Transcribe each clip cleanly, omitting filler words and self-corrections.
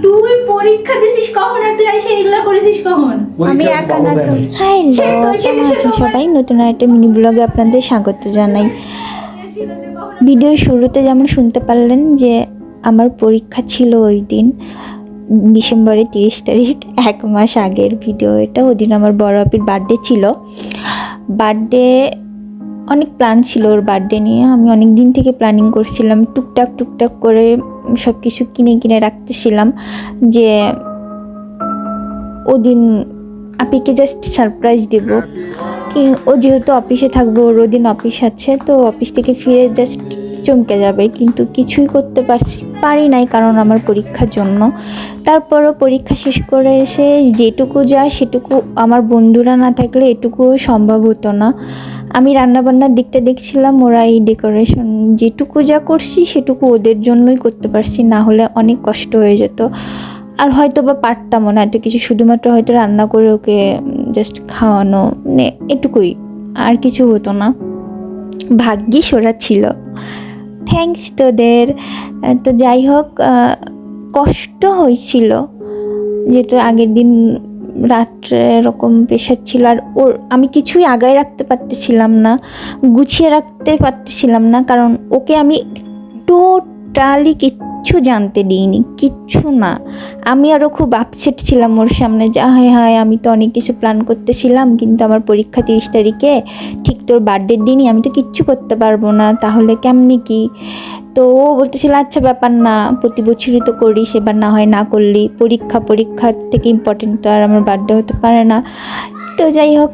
তুই পরীক্ষা দিছিস কখন আর তুই এসে এগুলা করেছিস কখন? আমি একা না তো। হ্যালো, কেমন আছেন সবাই? নতুন একটা মিনি ব্লগে আপনাদের স্বাগত জানাই। ভিডিও শুরুতে যেমন শুনতে পারলেন যে আমার পরীক্ষা ছিল ওই দিন, ডিসেম্বরের 30 তারিখ, 1 মাস আগের ভিডিও এটা। ওই দিন আমার বড় আপির বার্থডে ছিল। বার্থডে অনেক প্ল্যান ছিল ওর বার্থডে নিয়ে। আমি অনেক দিন থেকে প্ল্যানিং করছিলাম, টুকটাক করে সব কিছু কিনে রাখতেছিলাম যে ওদিন আপিকে জাস্ট সারপ্রাইজ দেব। কি ও যেহেতু অফিসে থাকবো, ওর ওদিন অফিস আছে, তো অফিস থেকে ফিরে জাস্ট চমকে যাবে, কিন্তু কিছুই করতে পারি নাই কারণ আমার পরীক্ষার জন্য। তারপরও পরীক্ষা শেষ করে এসে যেটুকু যায় সেটুকু আমার বন্ধুরা না থাকলে এটুকুও সম্ভব হতো না। আমি রান্নাবান্নার দিকটা দেখছিলাম, ওরা এই ডেকোরেশন যেটুকু যা করছি সেটুকু ওদের জন্যই করতে পারছি, না হলে অনেক কষ্ট হয়ে যেত। আর হয়তো বা পারতামও না এত কিছু, শুধুমাত্র হয়তো রান্না করে ওকে জাস্ট খাওয়ানো, মানে এটুকুই, আর কিছু হতো না। ভাগ্যিস ওরা ছিল, থ্যাঙ্কস তোদের। তো যাই হোক, কষ্ট হয়েছিল যেহেতু আগের দিন রাত্রে এরকম প্রেশার ছিল, আর ওর আমি কিছুই আগায় রাখতে পারতেছিলাম না, গুছিয়ে রাখতে পারতেছিলাম না, কারণ ওকে আমি টোটালি কিচ্ছু জানতে দিইনি, কিচ্ছু না। আমি আরও খুব আপসেট ছিলাম ওর সামনে যে হায় আমি তো অনেক কিছু প্ল্যান করতেছিলাম, কিন্তু আমার পরীক্ষা 30 তারিখে, ঠিক তোর বার্থডের দিনই, আমি তো কিচ্ছু করতে পারবো না, তাহলে কেমনি কি? তো ও বলতেছিল আচ্ছা ব্যাপার না, প্রতি বছরই তো করিস, এবার না হয় না করলি, পরীক্ষার থেকে ইম্পর্টেন্ট তো আর আমার বার্থডে হতে পারে না। তো যাই হোক,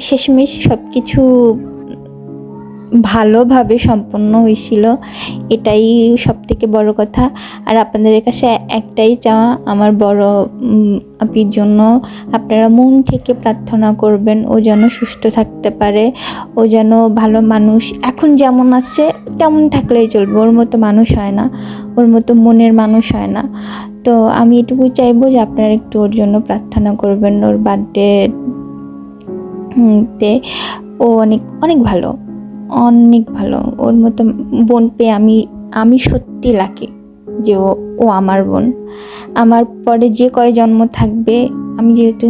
শেষমেশ সব কিছু ভালোভাবে সম্পন্ন হয়েছিল, এটাই সব থেকে বড় কথা। আর আপনাদের কাছে একটাই চাওয়া, আমার বড় আপির জন্য আপনারা মন থেকে প্রার্থনা করবেন, ও যেন সুস্থ থাকতে পারে, ও যেন ভালো মানুষ, এখন যেমন আছে তেমন থাকলেই চলবে। ওর মতো মানুষ হয় না, ওর মতো মনের মানুষ হয় না। তো আমি এটুকু চাইবো যে আপনারা একটু ওর জন্য প্রার্থনা করবেন। ওর বার্থডেতে ও অনেক ভালো, অনেক ভালো। ওর মতো বোন পেয়ে আমি সত্যি লাকি যে ও আমার বোন। আমার পরে যে কয় জন্ম থাকবে, আমি যেহেতু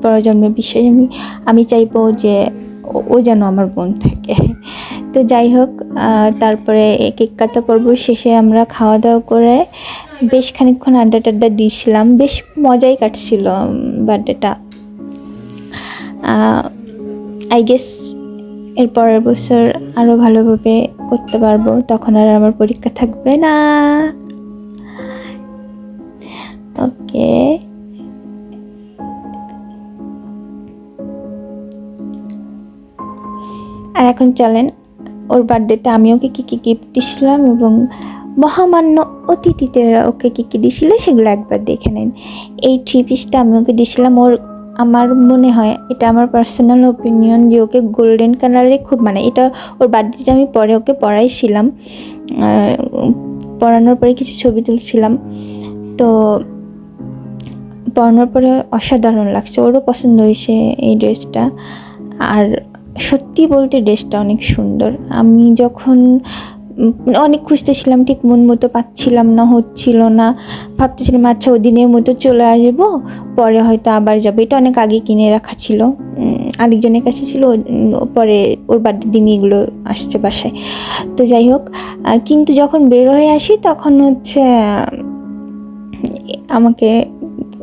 পরজন্মে বিশ্বাস, আমি চাইবো যে ও যেন আমার বোন থাকে। তো যাই হোক, তারপরে কেক কাটা পর্ব শেষে আমরা খাওয়া দাওয়া করে বেশ খানিকক্ষণ আড্ডা টাড্ডা দিয়েছিলাম, বেশ মজাই কাটছিল বার্থডেটা। আই গেস এর পরের বছর আরও ভালোভাবে করতে পারবো, তখন আর আমার পরীক্ষা থাকবে না। ওকে, আর এখন চলেন, ওর বার্থডেতে আমি ওকে কী গিফট দিয়েছিলাম এবং মহামান্য অতিথিরা ওকে কী দিয়েছিল সেগুলো একবার দেখে নেন। এই 3 পিসটা আমি ওকে দিয়েছিলাম। আমার মনে হয়, এটা আমার পার্সোনাল ওপিনিয়ন, যে ওকে গোল্ডেন কালারে খুব মানে, এটা ওর বার্থডেটা আমি পরে ওকে পরাইছিলাম, পরানোর পরে কিছু ছবি তুলছিলাম, তো পরানোর পরে অসাধারণ লাগছে, ওরও পছন্দ হয়েছে এই ড্রেসটা। আর সত্যি বলতে ড্রেসটা অনেক সুন্দর। আমি যখন অনেক খুঁজতেছিলাম, ঠিক মন মতো পাচ্ছিলাম না, হচ্ছিল না, ভাবতেছিলাম আচ্ছা ওদিনের মতো চলে আসবো, পরে হয়তো আবার যাবো। এটা অনেক আগে কিনে রাখা ছিল, আরেকজনের কাছে ছিল, পরে ওর বার্থডে দিনই এগুলো আসছে বাসায়। তো যাই হোক, কিন্তু যখন বের হয়ে আসি তখন হচ্ছে আমাকে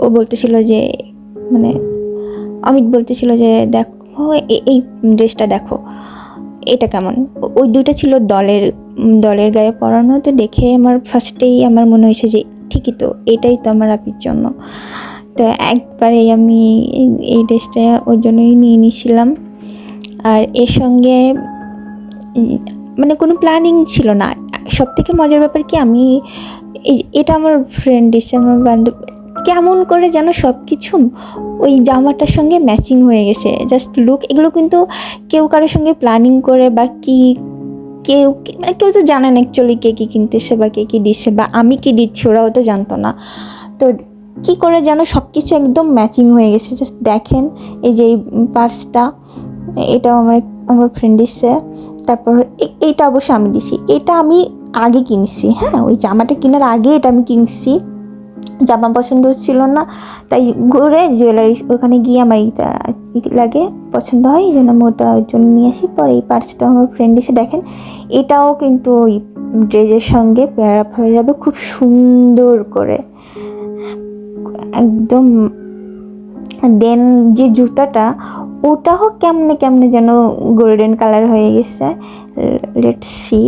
ও বলতেছিল যে, মানে অমিত বলতেছিল যে দেখো এই ড্রেসটা দেখো, এটা কেমন। ওই দুইটা ছিল দলের গায়ে পরানো, তো দেখে আমার ফার্স্টেই আমার মনে হয়েছে যে ঠিকই তো, এটাই তো আমার আপির জন্য। তো একবারেই আমি এই ড্রেসটা ওর জন্যই নিয়ে নিয়েছিলাম। আর এর সঙ্গে মানে কোনো প্ল্যানিং ছিল না। সব থেকে মজার ব্যাপার কি, আমি এটা আমার ফ্রেন্ড দিচ্ছে, আমার বান্ধব, কেমন করে যেন সব কিছু ওই জামাটার সঙ্গে ম্যাচিং হয়ে গেছে, জাস্ট লুক। এগুলো কিন্তু কেউ কারোর সঙ্গে প্ল্যানিং করে বা কেউ তো জানে না অ্যাকচুয়ালি কে কী কিনতেছে বা কে কী দিচ্ছে বা আমি কি দিচ্ছি, ওরাও তো জানতো না। তো কী করে যেন সব কিছু একদম ম্যাচিং হয়ে গেছে। জাস্ট দেখেন, এই যে এই পার্সটা, এটাও আমার ফ্রেন্ড দিচ্ছে। তারপর এইটা অবশ্য আমি দিছি, এটা আমি আগে কিনছি, হ্যাঁ ওই জামাটা কেনার আগে এটা আমি কিনছি। জামা পছন্দ হচ্ছিল না, তাই ঘুরে জুয়েলারি ওখানে গিয়ে আমার এটা লাগে পছন্দ হয়, এই জন্য আমি ওটার জন্য নিয়ে আসি। পরে এই পার্সটা আমার ফ্রেন্ড এসে দেখেন, এটাও কিন্তু ওই ড্রেসের সঙ্গে পেয়ার আপ হয়ে যাবে খুব সুন্দর করে একদম। দেন যে জুতাটা, ওটাও কেমনে কেমনে যেন গোল্ডেন কালার হয়ে গেছে। লেটস সি,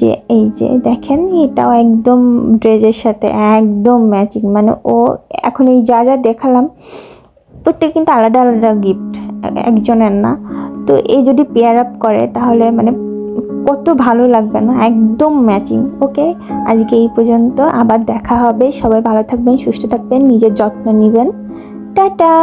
যে এই যে দেখেন, এটাও একদম ড্রেসের সাথে একদম ম্যাচিং। মানে ও এখন এই যা যা দেখালাম প্রত্যেক কিন্তু আলাদা আলাদা গিফট, একজনের না। তো এই যদি পেয়ার আপ করে তাহলে মানে কত ভালো লাগবে না, একদম ম্যাচিং। ওকে, আজকে এই পর্যন্ত, আবার দেখা হবে। সবাই ভালো থাকবেন, সুস্থ থাকবেন, নিজের যত্ন নেবেন। টাটা।